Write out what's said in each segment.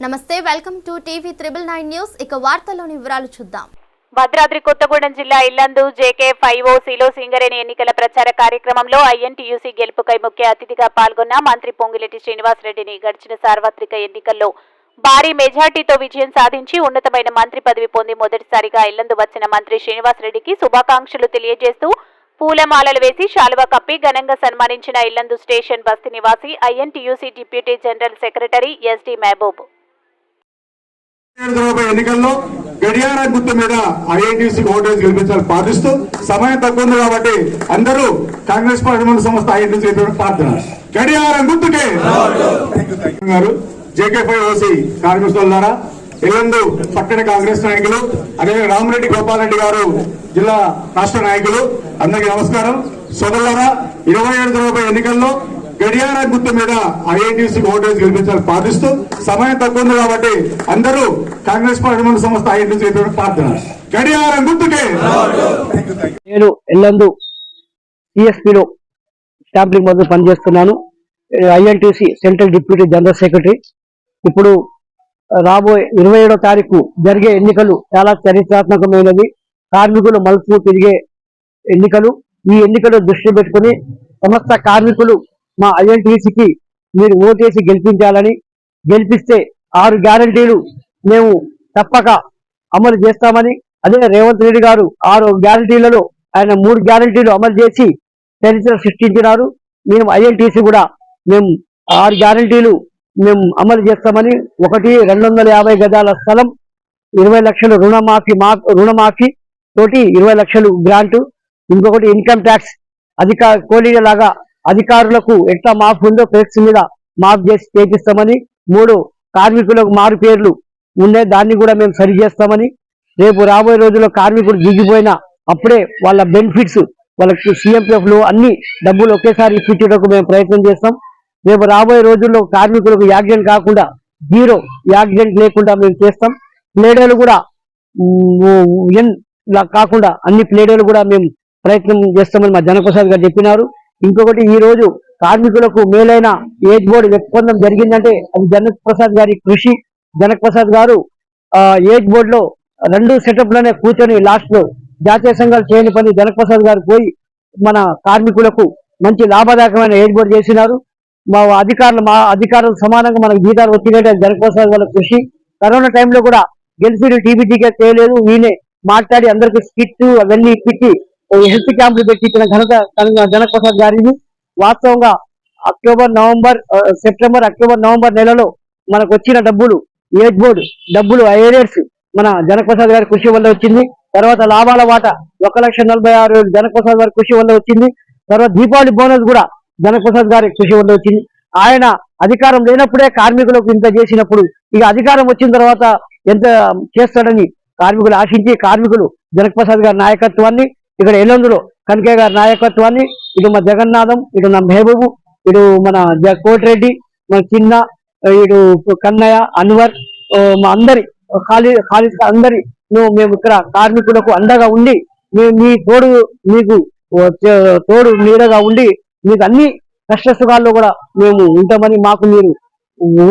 నమస్తే welcome to TV 999 news. ఇక వార్తల్లోని వివరాలు చూద్దాం. భద్రాద్రి కొత్తగూడెం జిల్లా ఇల్లందు JK5OCలో సింగరేణి ఎన్నికల ప్రచార కార్యక్రమంలో INTUC గెలుపుకై ముఖ్య అతిథిగా పాల్గొన్న మంత్రి పొంగిలేటి శ్రీనివాసరెడ్డిని గడిచిన సార్వత్రిక ఎన్నికల్లో భారీ మెజార్టీతో విజయం సాధించి ఉన్నతమైన మంత్రి పదవి పొంది మొదటిసారిగా ఇల్లందు వచ్చిన మంత్రి శ్రీనివాసరెడ్డికి శుభాకాంక్షలు తెలియజేస్తూ పూలమాలలు వేసి శాలువా కప్పి ఘనంగా సన్మానించిన ఇల్లందు స్టేషన్ బస్తీ నివాసి INTUC deputy general secretary SD Mahbub. ఎన్నికల్లో గడియార గుర్తు మీద INTUC ఓటేసి గెలిపించాలని ప్రార్థిస్తూ సమయం తక్కువ ఉంది కాబట్టి అందరూ కాంగ్రెస్ పార్టీ సంస్థ INTUC ప్రార్థన గడియారం గుర్తుకే గారు JK5OC కార్మికుల ద్వారా ఇల్లందు పట్టణ కాంగ్రెస్ నాయకులు అదే రామరెడ్డి గోపాలరెడ్డి గారు జిల్లా రాష్ట్ర నాయకులు అందరికీ నమస్కారం. సోదరులారా, 27 ఎన్నికల్లో గడియార గుర్తు మీద INTUC ఓటేసి గెలిపించాలని ప్రార్థిస్తూ సమయం తక్కువ ఉంది కాబట్టి అందరూ కాంగ్రెస్ పార్టీ సంస్థ INTUC ప్రార్థన గడియారం గుర్తుకే. నేను ఇల్లందు CSPలో స్టాంపింగ్ మొదలు పనిచేస్తున్నాను. INTUC central deputy general secretary. ఇప్పుడు రాబోయే 27వ తారీఖు జరిగే ఎన్నికలు చాలా చరిత్రాత్మకమైనది. కార్మికులు మలుపు తిరిగే ఎన్నికలు. ఈ ఎన్నికలు దృష్టి పెట్టుకుని సమస్త కార్మికులు మా INTUCకి మీరు ఓటేసి గెలిపించాలని, గెలిపిస్తే 6 గ్యారంటీలు మేము తప్పక అమలు చేస్తామని, అదే రేవంత్ రెడ్డి గారు 6 గ్యారంటీలలో ఆయన 3 గ్యారంటీలు అమలు చేసి చరిత్ర సృష్టించినారు. మేము INTUC కూడా మేము 6 గ్యారంటీలు మేము అమలు చేస్తామని, ఒకటి 250 గజాల స్థలం, 20 లక్షలు రుణమాఫీ తోటి 20 లక్షలు గ్రాంటు, ఇంకొకటి ఇన్కమ్ ట్యాక్స్ కోలీల లాగా అధికారులకు ఎట్లా మాఫ్ ఉందో ఫ్లెక్స్ మీద మాఫ్ చేసి చేపిస్తామని, 3 కార్మికులకు మారు పేర్లు ఉండే దాన్ని కూడా మేము సరి చేస్తామని, రేపు రాబోయే రోజుల్లో కార్మికుడు దిగిపోయినా అప్పుడే వాళ్ళ బెనిఫిట్స్ వాళ్ళకి CMPFలో అన్ని డబ్బులు ఒకేసారి ఇప్పించేటకు మేము ప్రయత్నం చేస్తాం. రేపు రాబోయే రోజుల్లో కార్మికులకు యాక్సిడెంట్ కాకుండా 0 యాక్సిడెంట్ లేకుండా మేము చేస్తాం. ప్లేడోలు కూడా కాకుండా అన్ని ప్లేడోలు కూడా మేము ప్రయత్నం చేస్తామని మా జనప్రసాద్ గారు చెప్పినారు. ఇంకొకటి, ఈ రోజు కార్మికులకు మేలైన ఏజ్ బోర్డు ఒప్పందం జరిగిందంటే అది జనప్రసాద్ గారి కృషి. జనప్రసాద్ గారు ఏజ్ బోర్డులో 2 సెటప్లోనే కూర్చొని లాస్ట్ లో జాతీయ సంఘాలు చేయని పని జనప్రసాద్ గారు పోయి మన కార్మికులకు మంచి లాభదాయకమైన ఏజ్ బోర్డు చేసినారు. మా అధికారులు సమానంగా మనకు జీతాలు వచ్చినట్టే జనప్రసాద్ గారి కృషి. కరోనా టైంలో కూడా గెలిపి టీబీటీకే చేయలేదు, ఈయనే మాట్లాడి అందరికి స్కిట్ అవన్నీ ఇప్పించి హెల్త్ క్యాంపులు పెట్టించిన ఘనత జనప్రసాద్ గారిని. వాస్తవంగా సెప్టెంబర్ అక్టోబర్ నవంబర్ నెలలో మనకు వచ్చిన డబ్బులు ఏజ్ బోర్డు డబ్బులు ఐఏఎస్ మన జనప్రసాద్ గారి కృషి వల్ల వచ్చింది. తర్వాత లాభాల వాటా 1,46,000 జనప్రసాద్ గారి కృషి వల్ల వచ్చింది. తర్వాత దీపావళి బోనస్ కూడా జనప్రసాద్ గారి కృషి వల్ల వచ్చింది. ఆయన అధికారం లేనప్పుడే కార్మికులకు ఇంత చేసినప్పుడు ఇక అధికారం వచ్చిన తర్వాత ఎంత చేస్తాడని కార్మికులు ఆశించి కార్మికులు జనప్రసాద్ గారి నాయకత్వాన్ని, ఇక్కడ ఎల్లందులో కనకయ్య గారి నాయకత్వాన్ని, ఇటు మా జగన్నాథం, ఇటు నా మహబూబు, ఇటు మన కోటిరెడ్డి, మన చిన్న, ఇటు కన్నయ్య, అన్వర్, మా అందరి ఖాళీ అందరి మేము ఇక్కడ కార్మికులకు అండగా ఉండి మీ మీకు తోడు నీడగా ఉండి మీకు అన్ని కష్ట సుఖాల్లో కూడా మేము ఉంటామని, మాకు మీరు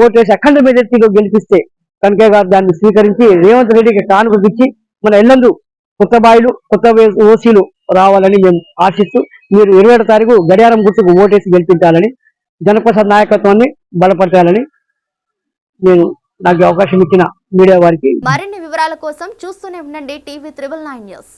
ఓటేసి అఖండ మెజార్టీలో గెలిపిస్తే కనకయ్య గారు దాన్ని స్వీకరించి రేవంత్ రెడ్డికి కానుకకిచ్చి మన ఎల్లందు కొత్త బాయిలు కొత్త ఓసీలు రావాలని మేము ఆశిస్తూ మీరు 27వ తారీఖు గడియారం గుర్తుకు ఓటేసి గెలిపించాలని, జనప్రసాద్ నాయకత్వాన్ని బలపరచాలని నేను నాకు అవకాశం ఇచ్చిన మీడియా వారికి. మరిన్ని వివరాల కోసం చూస్తూనే ఉండండి టీవీ 999 న్యూస్.